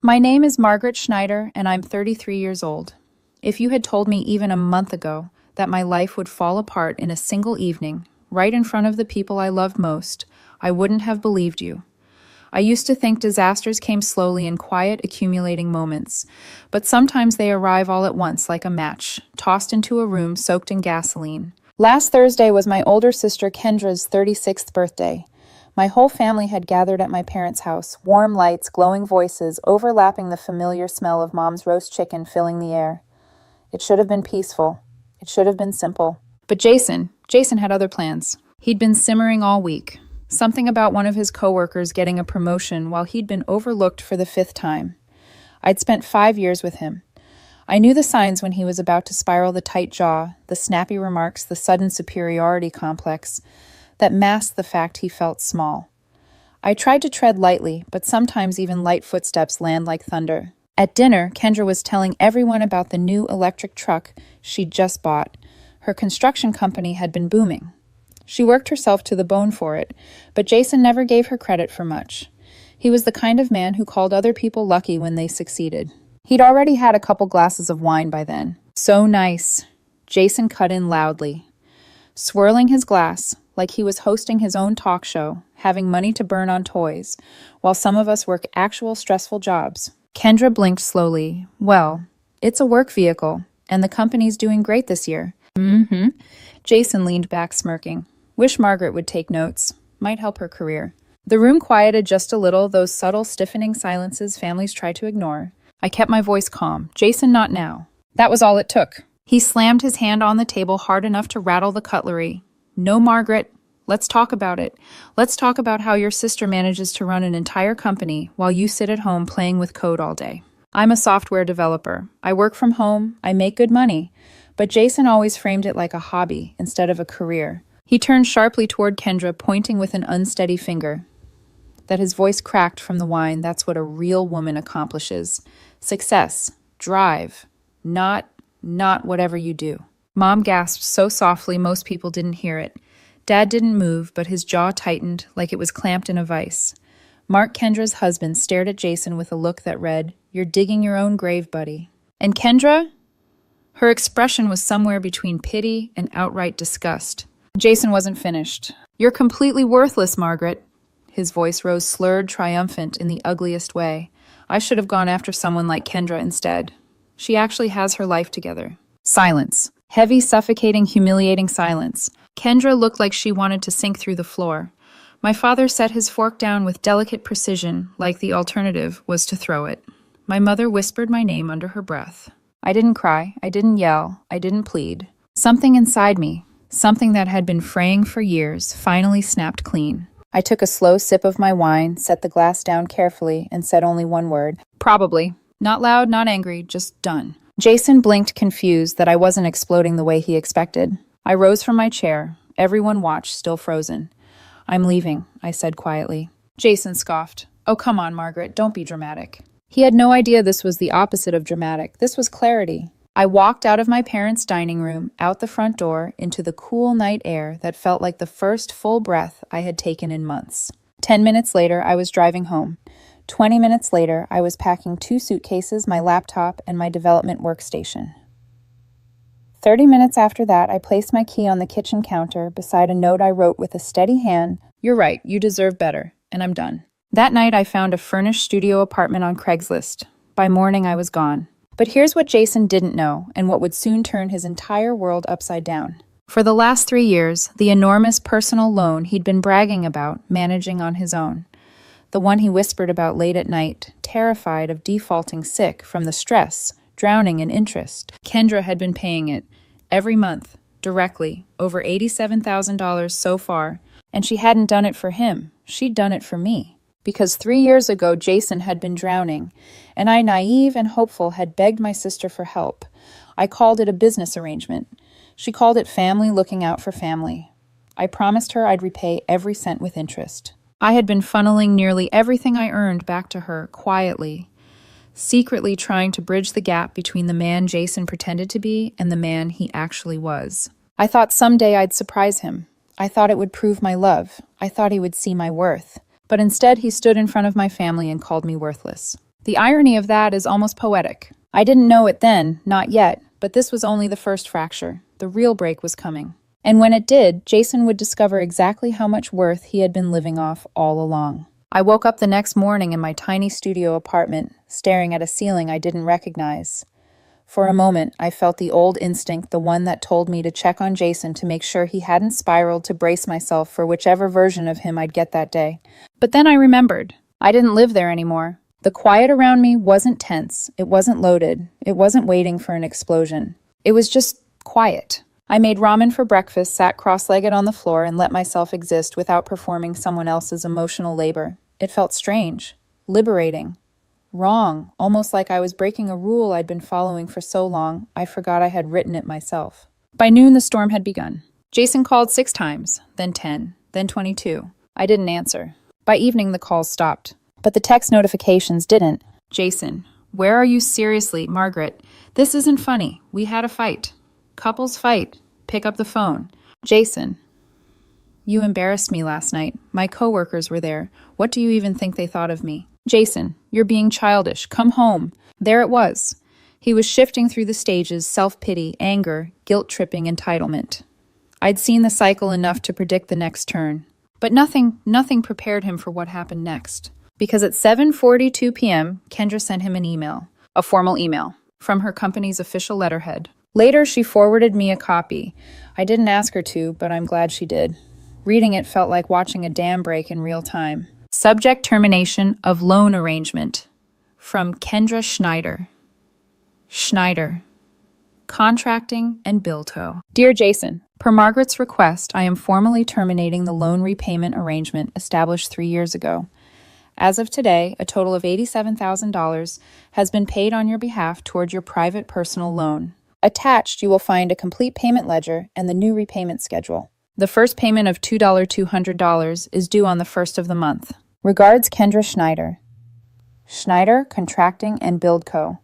My name is Margaret Schneider, and I'm 33 years old. If you had told me even a month ago that my life would fall apart in a single evening, right in front of the people I loved most, I wouldn't have believed you. I used to think disasters came slowly in quiet, accumulating moments, but sometimes they arrive all at once like a match, tossed into a room soaked in gasoline. Last Thursday was my older sister Kendra's 36th birthday. My whole family had gathered at my parents' house, warm lights, glowing voices, overlapping the familiar smell of Mom's roast chicken filling the air. It should have been peaceful. It should have been simple. But Jason had other plans. He'd been simmering all week. Something about one of his coworkers getting a promotion while he'd been overlooked for the 5th time. I'd spent 5 years with him. I knew the signs when he was about to spiral: the tight jaw, the snappy remarks, the sudden superiority complex that masked the fact he felt small. I tried to tread lightly, but sometimes even light footsteps land like thunder. At dinner, Kendra was telling everyone about the new electric truck she'd just bought. Her construction company had been booming. She worked herself to the bone for it, but Jason never gave her credit for much. He was the kind of man who called other people lucky when they succeeded. He'd already had a couple glasses of wine by then. So nice. Jason cut in loudly, swirling his glass like he was hosting his own talk show, having money to burn on toys, while some of us work actual stressful jobs. Kendra blinked slowly. Well, it's a work vehicle, and the company's doing great this year. Mm-hmm. Jason leaned back, smirking. Wish Margaret would take notes. Might help her career. The room quieted just a little, those subtle, stiffening silences families try to ignore. I kept my voice calm. Jason, not now. That was all it took. He slammed his hand on the table hard enough to rattle the cutlery. No, Margaret. Let's talk about it. Let's talk about how your sister manages to run an entire company while you sit at home playing with code all day. I'm a software developer. I work from home. I make good money. But Jason always framed it like a hobby instead of a career. He turned sharply toward Kendra, pointing with an unsteady finger. That his voice cracked from the wine, that's what a real woman accomplishes. Success. Drive. Not whatever you do. Mom gasped so softly most people didn't hear it. Dad didn't move, but his jaw tightened like it was clamped in a vice. Mark, Kendra's husband, stared at Jason with a look that read, "You're digging your own grave, buddy." And Kendra? Her expression was somewhere between pity and outright disgust. Jason wasn't finished. "You're completely worthless, Margaret." His voice rose slurred, triumphant in the ugliest way. "I should have gone after someone like Kendra instead. She actually has her life together." Silence. Heavy, suffocating, humiliating silence. Kendra looked like she wanted to sink through the floor. My father set his fork down with delicate precision, like the alternative was to throw it. My mother whispered my name under her breath. I didn't cry, I didn't yell, I didn't plead. Something inside me, something that had been fraying for years, finally snapped clean. I took a slow sip of my wine, set the glass down carefully, and said only one word. Probably. Not loud, not angry, just done. Jason blinked, confused that I wasn't exploding the way he expected. I rose from my chair. Everyone watched, still frozen. "I'm leaving," I said quietly. Jason scoffed. "Oh, come on, Margaret, don't be dramatic." He had no idea this was the opposite of dramatic. This was clarity. I walked out of my parents' dining room, out the front door, into the cool night air that felt like the first full breath I had taken in months. 10 minutes later, I was driving home. 20 minutes later, I was packing 2 suitcases, my laptop, and my development workstation. 30 minutes after that, I placed my key on the kitchen counter beside a note I wrote with a steady hand, "You're right, you deserve better," and I'm done. That night, I found a furnished studio apartment on Craigslist. By morning, I was gone. But here's what Jason didn't know, and what would soon turn his entire world upside down. For the last 3 years, the enormous personal loan he'd been bragging about managing on his own. The one he whispered about late at night, terrified of defaulting sick from the stress, drowning in interest. Kendra had been paying it, every month, directly, over $87,000 so far, and she hadn't done it for him, she'd done it for me. Because 3 years ago Jason had been drowning, and I, naive and hopeful, had begged my sister for help. I called it a business arrangement. She called it family looking out for family. I promised her I'd repay every cent with interest. I had been funneling nearly everything I earned back to her, quietly, secretly trying to bridge the gap between the man Jason pretended to be and the man he actually was. I thought someday I'd surprise him. I thought it would prove my love. I thought he would see my worth. But instead he stood in front of my family and called me worthless. The irony of that is almost poetic. I didn't know it then, not yet, but this was only the first fracture. The real break was coming. And when it did, Jason would discover exactly how much worth he had been living off all along. I woke up the next morning in my tiny studio apartment, staring at a ceiling I didn't recognize. For a moment, I felt the old instinct, the one that told me to check on Jason to make sure he hadn't spiraled, to brace myself for whichever version of him I'd get that day. But then I remembered. I didn't live there anymore. The quiet around me wasn't tense, it wasn't loaded, it wasn't waiting for an explosion. It was just quiet. I made ramen for breakfast, sat cross-legged on the floor, and let myself exist without performing someone else's emotional labor. It felt strange, liberating, wrong, almost like I was breaking a rule I'd been following for so long I forgot I had written it myself. By noon, the storm had begun. Jason called 6 times, then 10, then 22. I didn't answer. By evening, the calls stopped. But the text notifications didn't. Jason, where are you? Seriously, Margaret? This isn't funny. We had a fight. Couples fight. Pick up the phone. Jason, you embarrassed me last night. My coworkers were there. What do you even think they thought of me? Jason, you're being childish. Come home. There it was. He was shifting through the stages: self-pity, anger, guilt-tripping, entitlement. I'd seen the cycle enough to predict the next turn. But nothing prepared him for what happened next. Because at 7:42 p.m., Kendra sent him an email, a formal email, from her company's official letterhead. Later, she forwarded me a copy. I didn't ask her to, but I'm glad she did. Reading it felt like watching a dam break in real time. Subject: termination of loan arrangement. From Kendra Schneider. Schneider. Contracting and Bilto. Dear Jason, per Margaret's request, I am formally terminating the loan repayment arrangement established 3 years ago. As of today, a total of $87,000 has been paid on your behalf toward your private personal loan. Attached, you will find a complete payment ledger and the new repayment schedule. The first payment of $200 is due on the 1st of the month. Regards, Kendra Schneider. Schneider Contracting and Build Co.,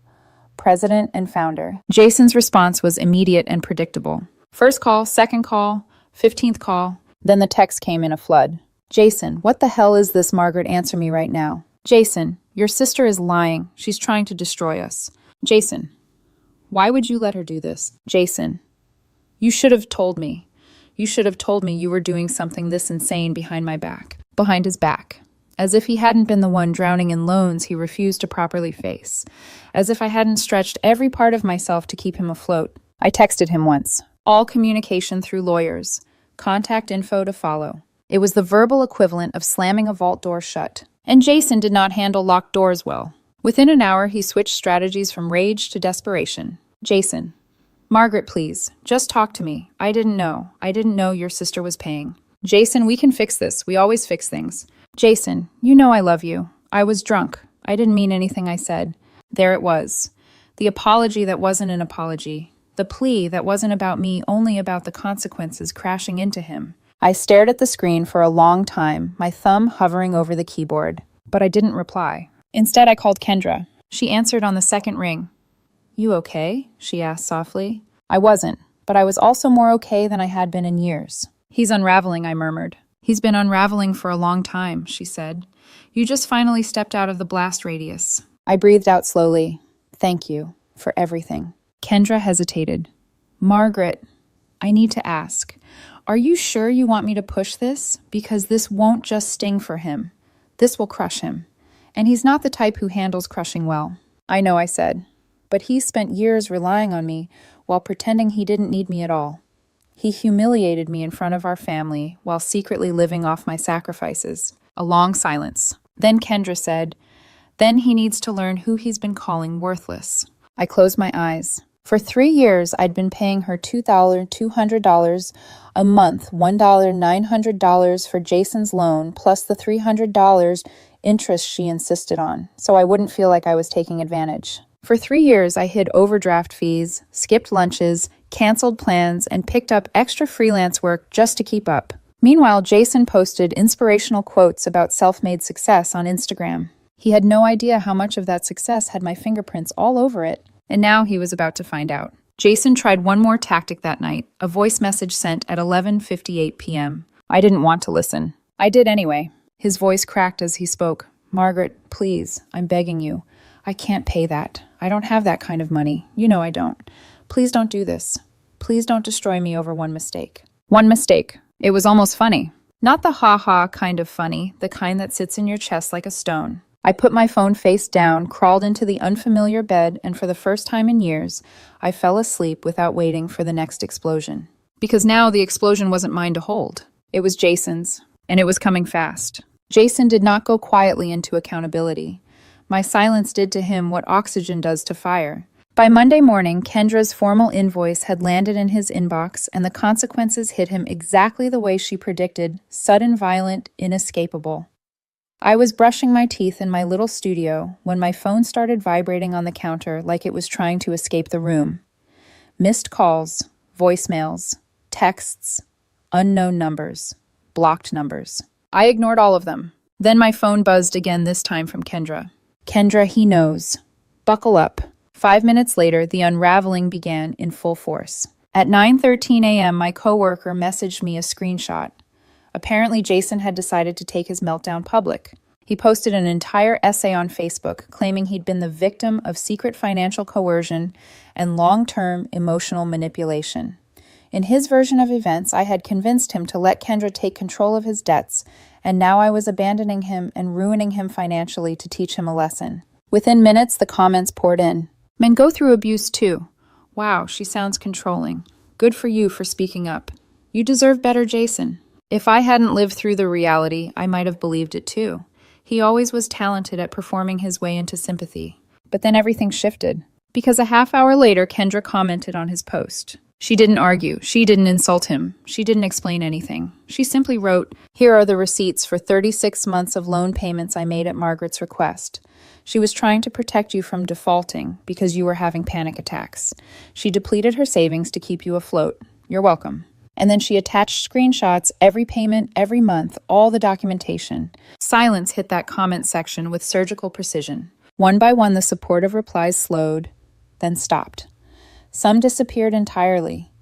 President and Founder. Jason's response was immediate and predictable. First call, second call, 15th call. Then the text came in a flood. Jason, what the hell is this? Margaret, answer me right now. Jason, your sister is lying. She's trying to destroy us. Jason, why would you let her do this? Jason, you should have told me. You should have told me you were doing something this insane behind my back. Behind his back. As if he hadn't been the one drowning in loans he refused to properly face. As if I hadn't stretched every part of myself to keep him afloat. I texted him once. All communication through lawyers. Contact info to follow. It was the verbal equivalent of slamming a vault door shut. And Jason did not handle locked doors well. Within an hour, he switched strategies from rage to desperation. Jason, Margaret, please, just talk to me. I didn't know. I didn't know your sister was paying. Jason, we can fix this. We always fix things. Jason, you know I love you. I was drunk. I didn't mean anything I said. There it was. The apology that wasn't an apology. The plea that wasn't about me, only about the consequences crashing into him. I stared at the screen for a long time, my thumb hovering over the keyboard. But I didn't reply. Instead, I called Kendra. She answered on the second ring. You okay? She asked softly. I wasn't, but I was also more okay than I had been in years. He's unraveling, I murmured. He's been unraveling for a long time, she said. You just finally stepped out of the blast radius. I breathed out slowly. Thank you for everything. Kendra hesitated. Margaret, I need to ask. Are you sure you want me to push this? Because this won't just sting for him. This will crush him. And he's not the type who handles crushing well. I know, I said. But he spent years relying on me while pretending he didn't need me at all. He humiliated me in front of our family while secretly living off my sacrifices. A long silence. Then Kendra said, then he needs to learn who he's been calling worthless. I closed my eyes. For 3 years, I'd been paying her $200 a month, $900 for Jason's loan, plus the $300 interest she insisted on, so I wouldn't feel like I was taking advantage. For 3 years, I hid overdraft fees, skipped lunches, canceled plans, and picked up extra freelance work just to keep up. Meanwhile, Jason posted inspirational quotes about self-made success on Instagram. He had no idea how much of that success had my fingerprints all over it. And now he was about to find out. Jason tried one more tactic that night, a voice message sent at 11:58 p.m. I didn't want to listen. I did anyway. His voice cracked as he spoke. Margaret, please, I'm begging you. I can't pay that. I don't have that kind of money. You know I don't. Please don't do this. Please don't destroy me over one mistake. One mistake. It was almost funny. Not the ha-ha kind of funny, the kind that sits in your chest like a stone. I put my phone face down, crawled into the unfamiliar bed, and for the first time in years, I fell asleep without waiting for the next explosion. Because now the explosion wasn't mine to hold. It was Jason's, and it was coming fast. Jason did not go quietly into accountability. My silence did to him what oxygen does to fire. By Monday morning, Kendra's formal invoice had landed in his inbox, and the consequences hit him exactly the way she predicted: sudden, violent, inescapable. I was brushing my teeth in my little studio when my phone started vibrating on the counter like it was trying to escape the room. Missed calls, voicemails, texts, unknown numbers, blocked numbers. I ignored all of them. Then my phone buzzed again, this time from Kendra. Kendra, he knows. Buckle up. 5 minutes later, the unraveling began in full force. At 9:13 a.m., my coworker messaged me a screenshot. Apparently, Jason had decided to take his meltdown public. He posted an entire essay on Facebook claiming he'd been the victim of secret financial coercion and long-term emotional manipulation. In his version of events, I had convinced him to let Kendra take control of his debts, and now I was abandoning him and ruining him financially to teach him a lesson. Within minutes, the comments poured in. Men go through abuse too. Wow, she sounds controlling. Good for you for speaking up. You deserve better, Jason. If I hadn't lived through the reality, I might have believed it too. He always was talented at performing his way into sympathy. But then everything shifted. Because a half hour later, Kendra commented on his post. She didn't argue. She didn't insult him. She didn't explain anything. She simply wrote, "Here are the receipts for 36 months of loan payments I made at Margaret's request. She was trying to protect you from defaulting because you were having panic attacks. She depleted her savings to keep you afloat. You're welcome." And then she attached screenshots, every payment, every month, all the documentation. Silence hit that comment section with surgical precision. One by one, the supportive replies slowed, then stopped. Some disappeared entirely.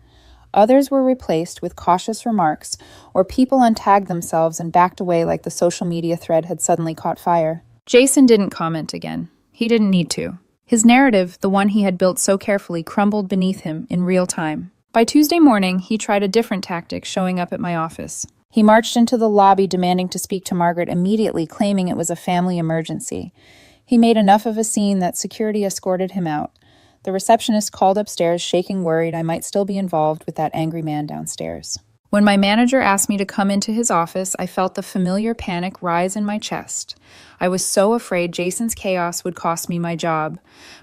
Others were replaced with cautious remarks, or people untagged themselves and backed away like the social media thread had suddenly caught fire. Jason didn't comment again. He didn't need to. His narrative, the one he had built so carefully, crumbled beneath him in real time. By Tuesday morning, he tried a different tactic, showing up at my office. He marched into the lobby demanding to speak to Margaret immediately, claiming it was a family emergency. He made enough of a scene that security escorted him out. The receptionist called upstairs, shaking, worried I might still be involved with that angry man downstairs. When my manager asked me to come into his office, I felt the familiar panic rise in my chest. I was so afraid Jason's chaos would cost me my job.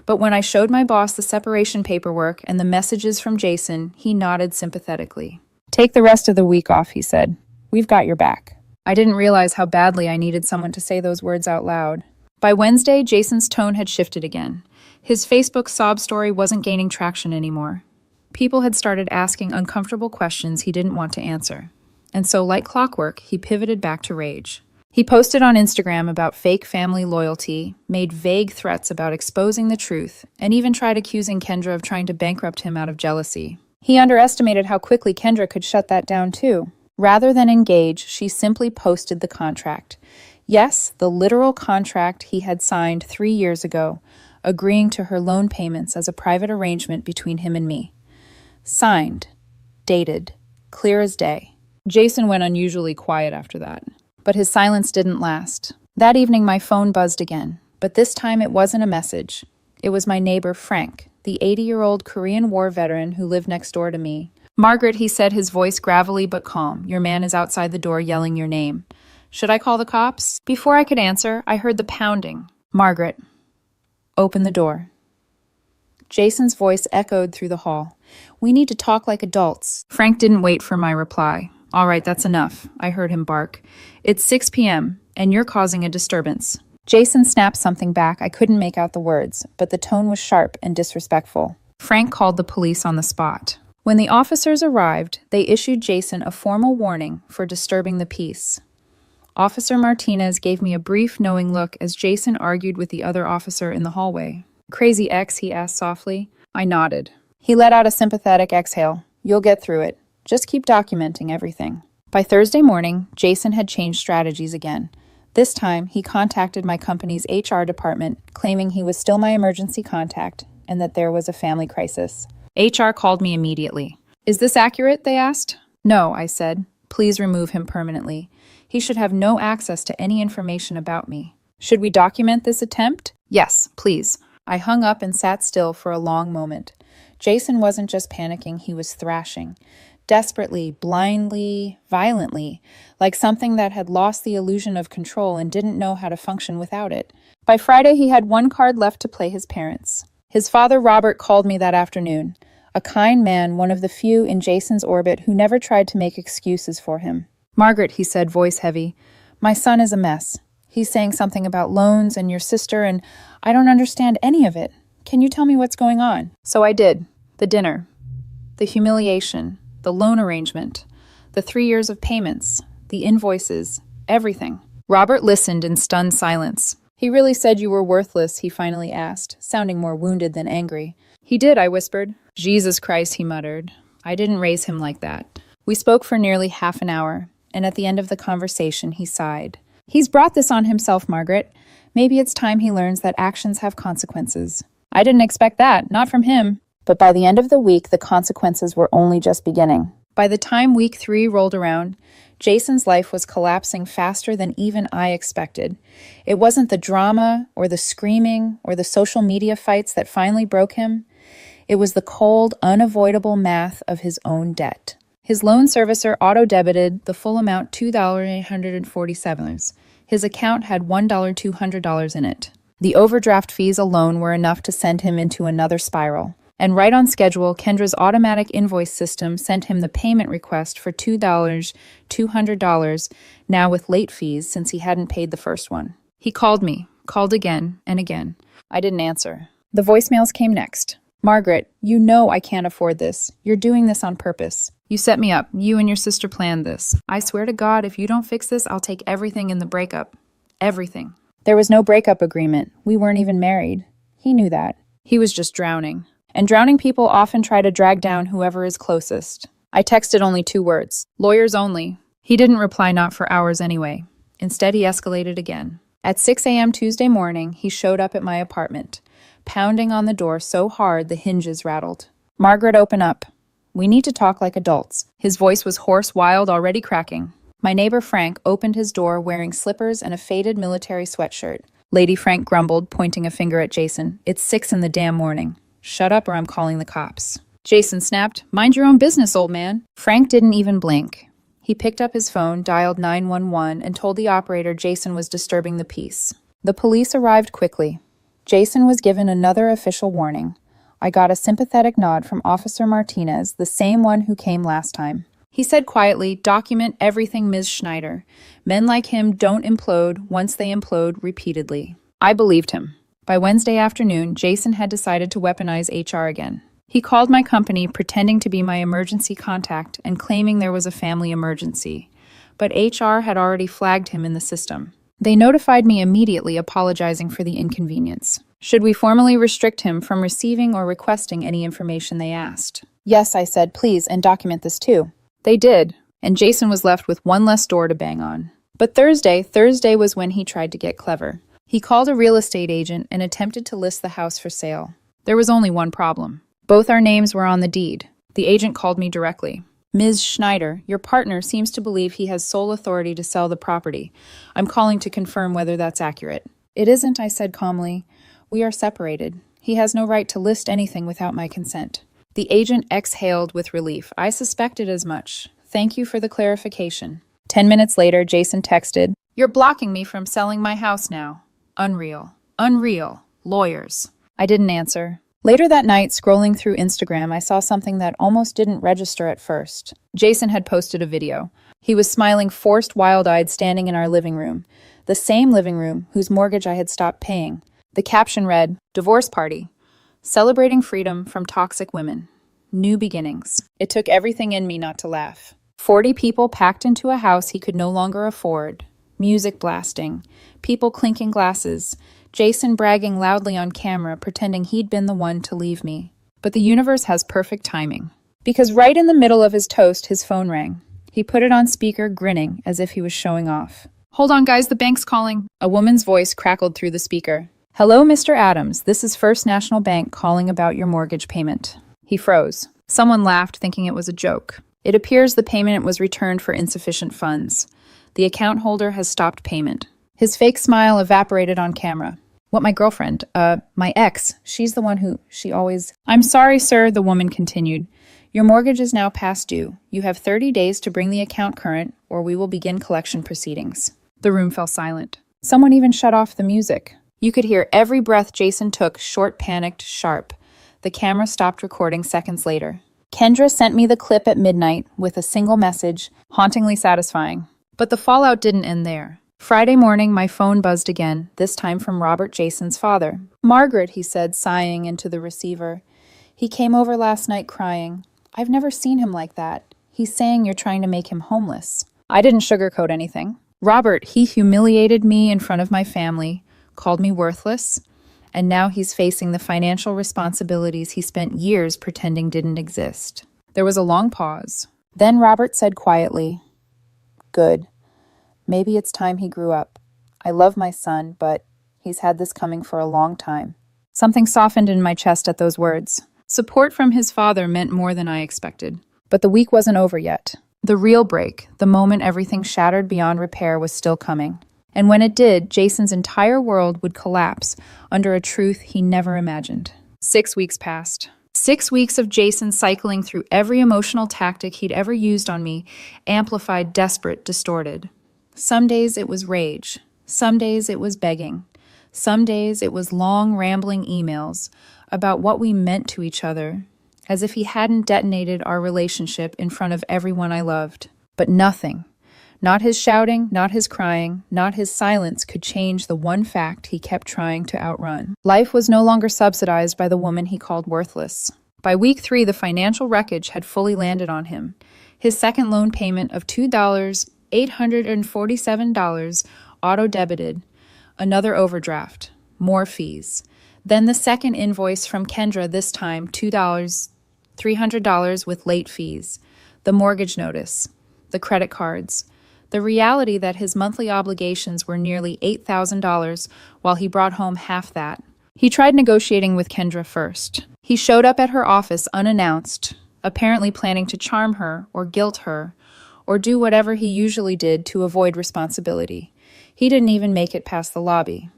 But when I showed my boss the separation paperwork and the messages from Jason, he nodded sympathetically. "Take the rest of the week off," he said. "We've got your back." I didn't realize how badly I needed someone to say those words out loud. By Wednesday, Jason's tone had shifted again. His Facebook sob story wasn't gaining traction anymore. People had started asking uncomfortable questions he didn't want to answer. And so, like clockwork, he pivoted back to rage. He posted on Instagram about fake family loyalty, made vague threats about exposing the truth, and even tried accusing Kendra of trying to bankrupt him out of jealousy. He underestimated how quickly Kendra could shut that down too. Rather than engage, she simply posted the contract. Yes, the literal contract he had signed 3 years ago, agreeing to her loan payments as a private arrangement between him and me. Signed, dated, clear as day. Jason went unusually quiet after that. But his silence didn't last. That evening, my phone buzzed again. But this time, it wasn't a message. It was my neighbor, Frank, the 80-year-old Korean War veteran who lived next door to me. "Margaret," he said, his voice gravelly but calm. "Your man is outside the door yelling your name. Should I call the cops?" Before I could answer, I heard the pounding. "Margaret, open the door." Jason's voice echoed through the hall. "We need to talk like adults." Frank didn't wait for my reply. "All right, that's enough," I heard him bark. "It's 6 p.m., and you're causing a disturbance." Jason snapped something back. I couldn't make out the words, but the tone was sharp and disrespectful. Frank called the police on the spot. When the officers arrived, they issued Jason a formal warning for disturbing the peace. Officer Martinez gave me a brief, knowing look as Jason argued with the other officer in the hallway. "Crazy ex?" he asked softly. I nodded. He let out a sympathetic exhale. "You'll get through it. Just keep documenting everything." By Thursday morning, Jason had changed strategies again. This time, he contacted my company's HR department, claiming he was still my emergency contact and that there was a family crisis. HR called me immediately. Is this accurate? They asked. No, I said. Please remove him permanently. He should have no access to any information about me. Should we document this attempt? Yes, please. I hung up and sat still for a long moment. Jason wasn't just panicking, he was thrashing. Desperately, blindly, violently, like something that had lost the illusion of control and didn't know how to function without it. By Friday, he had one card left to play his parents. His father, Robert, called me that afternoon. A kind man, one of the few in Jason's orbit who never tried to make excuses for him. Margaret, he said, voice heavy, my son is a mess. He's saying something about loans and your sister, and I don't understand any of it. Can you tell me what's going on? So I did. The dinner. The humiliation. The loan arrangement. The 3 years of payments. The invoices. Everything. Robert listened in stunned silence. He really said you were worthless, he finally asked, sounding more wounded than angry. He did, I whispered. Jesus Christ, he muttered. I didn't raise him like that. We spoke for nearly half an hour, and at the end of the conversation, he sighed. He's brought this on himself, Margaret. Maybe it's time he learns that actions have consequences. I didn't expect that, not from him. But by the end of the week, the consequences were only just beginning. By the time week 3 rolled around, Jason's life was collapsing faster than even I expected. It wasn't the drama or the screaming or the social media fights that finally broke him. It was the cold, unavoidable math of his own debt. His loan servicer auto-debited the full amount, $2,847. His account had $1,200 in it. The overdraft fees alone were enough to send him into another spiral. And right on schedule, Kendra's automatic invoice system sent him the payment request for $2,200, now with late fees since he hadn't paid the first one. He called me, called again and again. I didn't answer. The voicemails came next. Margaret, you know I can't afford this. You're doing this on purpose. You set me up. You and your sister planned this. I swear to God, if you don't fix this, I'll take everything in the breakup. Everything. There was no breakup agreement. We weren't even married. He knew that. He was just drowning. And drowning people often try to drag down whoever is closest. I texted only 2 words. Lawyers only. He didn't reply, not for hours anyway. Instead, he escalated again. At 6 a.m. Tuesday morning, he showed up at my apartment, pounding on the door so hard the hinges rattled. Margaret, open up. We need to talk like adults. His voice was hoarse, wild, already cracking. My neighbor Frank opened his door wearing slippers and a faded military sweatshirt. Lady Frank grumbled, pointing a finger at Jason. It's 6 in the damn morning. Shut up or I'm calling the cops. Jason snapped, mind your own business, old man. Frank didn't even blink. He picked up his phone, dialed 911, and told the operator Jason was disturbing the peace. The police arrived quickly. Jason was given another official warning. I got a sympathetic nod from Officer Martinez, the same one who came last time. He said quietly, document everything, Ms. Schneider. Men like him don't implode once they implode repeatedly. I believed him. By Wednesday afternoon, Jason had decided to weaponize HR again. He called my company pretending to be my emergency contact and claiming there was a family emergency. But HR had already flagged him in the system. They notified me immediately, apologizing for the inconvenience. Should we formally restrict him from receiving or requesting any information they asked? Yes, I said, please, and document this too. They did, and Jason was left with one less door to bang on. But Thursday was when he tried to get clever. He called a real estate agent and attempted to list the house for sale. There was only one problem. Both our names were on the deed. The agent called me directly. Ms. Schneider, your partner seems to believe he has sole authority to sell the property. I'm calling to confirm whether that's accurate. It isn't, I said calmly. We are separated. He has no right to list anything without my consent. The agent exhaled with relief. I suspected as much. Thank you for the clarification. 10 minutes later, Jason texted, You're blocking me from selling my house now. Unreal. Unreal. Lawyers. I didn't answer. Later that night, scrolling through Instagram, I saw something that almost didn't register at first. Jason had posted a video. He was smiling, forced, wild-eyed, standing in our living room. The same living room whose mortgage I had stopped paying. The caption read, Divorce Party. Celebrating freedom from toxic women. New beginnings. It took everything in me not to laugh. 40 people packed into a house he could no longer afford. Music blasting. People clinking glasses. Jason bragging loudly on camera, pretending he'd been the one to leave me. But the universe has perfect timing. Because right in the middle of his toast, his phone rang. He put it on speaker, grinning, as if he was showing off. Hold on, guys, the bank's calling. A woman's voice crackled through the speaker. Hello, Mr. Adams. This is First National Bank calling about your mortgage payment. He froze. Someone laughed, thinking it was a joke. It appears the payment was returned for insufficient funds. The account holder has stopped payment. His fake smile evaporated on camera. What, my girlfriend? My ex. She's the one she always... I'm sorry, sir, the woman continued. Your mortgage is now past due. You have 30 days to bring the account current, or we will begin collection proceedings. The room fell silent. Someone even shut off the music. You could hear every breath Jason took, short, panicked, sharp. The camera stopped recording seconds later. Kendra sent me the clip at midnight with a single message, hauntingly satisfying. But the fallout didn't end there. Friday morning, my phone buzzed again, this time from Robert Jason's father. Margaret, he said, sighing into the receiver. He came over last night crying. I've never seen him like that. He's saying you're trying to make him homeless. I didn't sugarcoat anything. Robert, he humiliated me in front of my family, called me worthless, and now he's facing the financial responsibilities he spent years pretending didn't exist. There was a long pause. Then Robert said quietly, Good. Maybe it's time he grew up. I love my son, but he's had this coming for a long time. Something softened in my chest at those words. Support from his father meant more than I expected. But the week wasn't over yet. The real break, the moment everything shattered beyond repair, was still coming. And when it did, Jason's entire world would collapse under a truth he never imagined. 6 weeks passed. 6 weeks of Jason cycling through every emotional tactic he'd ever used on me, amplified, desperate, distorted. Some days it was rage. Some days it was begging. Some days it was long, rambling emails about what we meant to each other, as if he hadn't detonated our relationship in front of everyone I loved. But nothing, not his shouting, not his crying, not his silence could change the one fact he kept trying to outrun. Life was no longer subsidized by the woman he called worthless. By week 3, the financial wreckage had fully landed on him. His second loan payment of $2,847 auto-debited, another overdraft, more fees. Then the second invoice from Kendra, this time $300 with late fees, the mortgage notice, the credit cards, the reality that his monthly obligations were nearly $8,000 while he brought home half that. He tried negotiating with Kendra first. He showed up at her office unannounced, apparently planning to charm her or guilt her, or do whatever he usually did to avoid responsibility. He didn't even make it past the lobby.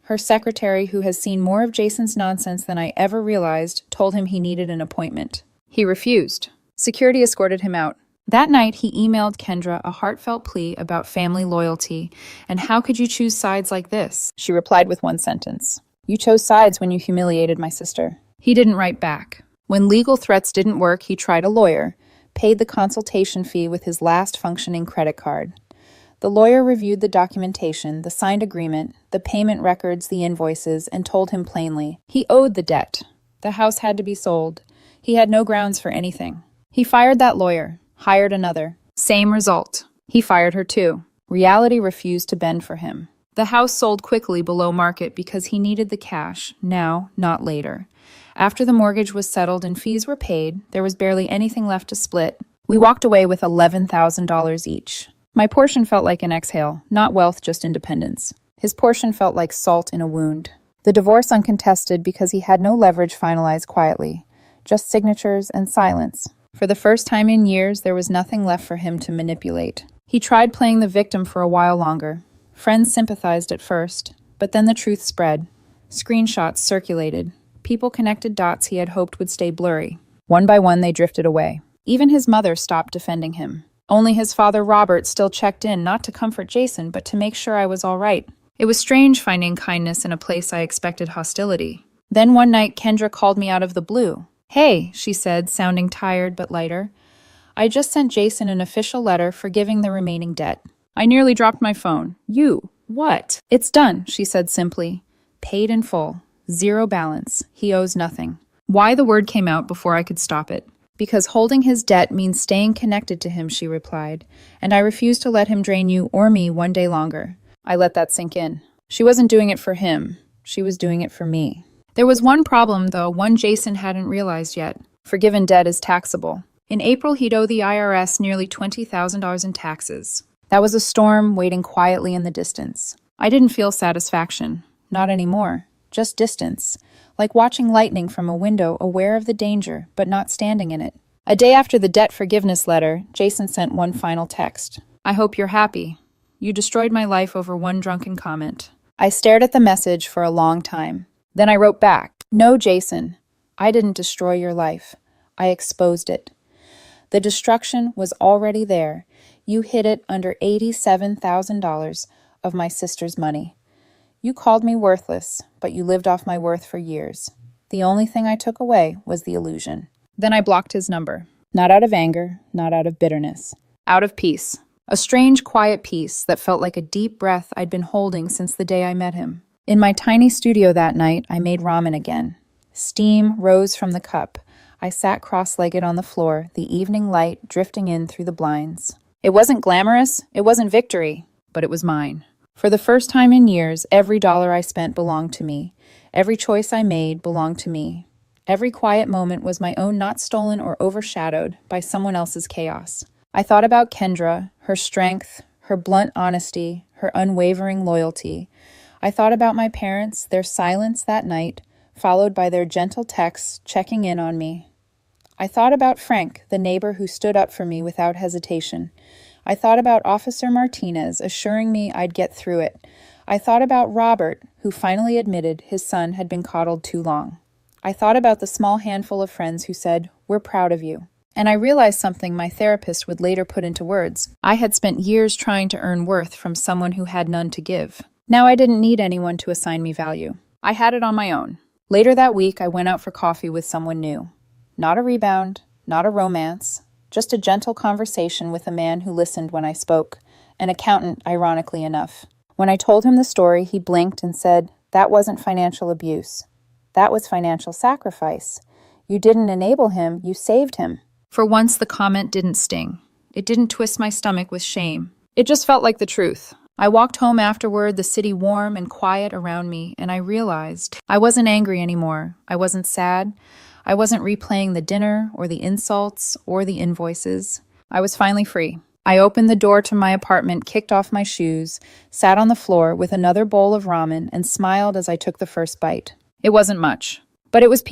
Her secretary, who has seen more of Jason's nonsense than I ever realized, told him he needed an appointment. He refused. Security escorted him out. That night, he emailed Kendra a heartfelt plea about family loyalty, and how could you choose sides like this? She replied with one sentence. You chose sides when you humiliated my sister. He didn't write back. When legal threats didn't work, he tried a lawyer, paid the consultation fee with his last functioning credit card. The lawyer reviewed the documentation, the signed agreement, the payment records, the invoices, and told him plainly he owed the debt. The house had to be sold. He had no grounds for anything. He fired that lawyer, hired another. Same result. He fired her too. Reality refused to bend for him. The house sold quickly below market because he needed the cash, now, not later. After the mortgage was settled and fees were paid, there was barely anything left to split. We walked away with $11,000 each. My portion felt like an exhale, not wealth, just independence. His portion felt like salt in a wound. The divorce uncontested because he had no leverage finalized quietly, just signatures and silence. For the first time in years, there was nothing left for him to manipulate. He tried playing the victim for a while longer. Friends sympathized at first, but then the truth spread. Screenshots circulated. People connected dots he had hoped would stay blurry. One by one, they drifted away. Even his mother stopped defending him. Only his father, Robert, still checked in, not to comfort Jason, but to make sure I was all right. It was strange finding kindness in a place I expected hostility. Then one night, Kendra called me out of the blue. Hey, she said, sounding tired but lighter. I just sent Jason an official letter forgiving the remaining debt. I nearly dropped my phone. You? What? It's done, she said simply. Paid in full. Zero balance. He owes nothing. Why the word came out before I could stop it. Because holding his debt means staying connected to him, she replied, and I refuse to let him drain you or me one day longer. I let that sink in. She wasn't doing it for him. She was doing it for me. There was one problem, though, one Jason hadn't realized yet. Forgiven debt is taxable. In April, he'd owe the IRS nearly $20,000 in taxes. That was a storm waiting quietly in the distance. I didn't feel satisfaction. Not anymore. Just distance. Like watching lightning from a window, aware of the danger, but not standing in it. A day after the debt forgiveness letter, Jason sent one final text. I hope you're happy. You destroyed my life over one drunken comment. I stared at the message for a long time. Then I wrote back, No, Jason, I didn't destroy your life. I exposed it. The destruction was already there. You hid it under $87,000 of my sister's money. You called me worthless, but you lived off my worth for years. The only thing I took away was the illusion. Then I blocked his number. Not out of anger, not out of bitterness. Out of peace. A strange, quiet peace that felt like a deep breath I'd been holding since the day I met him. In my tiny studio that night, I made ramen again. Steam rose from the cup. I sat cross-legged on the floor, the evening light drifting in through the blinds. It wasn't glamorous, it wasn't victory, but it was mine. For the first time in years, every dollar I spent belonged to me. Every choice I made belonged to me. Every quiet moment was my own, not stolen or overshadowed by someone else's chaos. I thought about Kendra, her strength, her blunt honesty, her unwavering loyalty. I thought about my parents, their silence that night, followed by their gentle texts checking in on me. I thought about Frank, the neighbor who stood up for me without hesitation. I thought about Officer Martinez assuring me I'd get through it. I thought about Robert, who finally admitted his son had been coddled too long. I thought about the small handful of friends who said, We're proud of you. And I realized something my therapist would later put into words. I had spent years trying to earn worth from someone who had none to give. Now I didn't need anyone to assign me value. I had it on my own. Later that week, I went out for coffee with someone new. Not a rebound, not a romance, just a gentle conversation with a man who listened when I spoke, an accountant, ironically enough. When I told him the story, he blinked and said, That wasn't financial abuse. That was financial sacrifice. You didn't enable him, you saved him. For once, the comment didn't sting. It didn't twist my stomach with shame. It just felt like the truth. I walked home afterward, the city warm and quiet around me, and I realized I wasn't angry anymore. I wasn't sad. I wasn't replaying the dinner or the insults or the invoices. I was finally free. I opened the door to my apartment, kicked off my shoes, sat on the floor with another bowl of ramen, and smiled as I took the first bite. It wasn't much, but it was peaceful.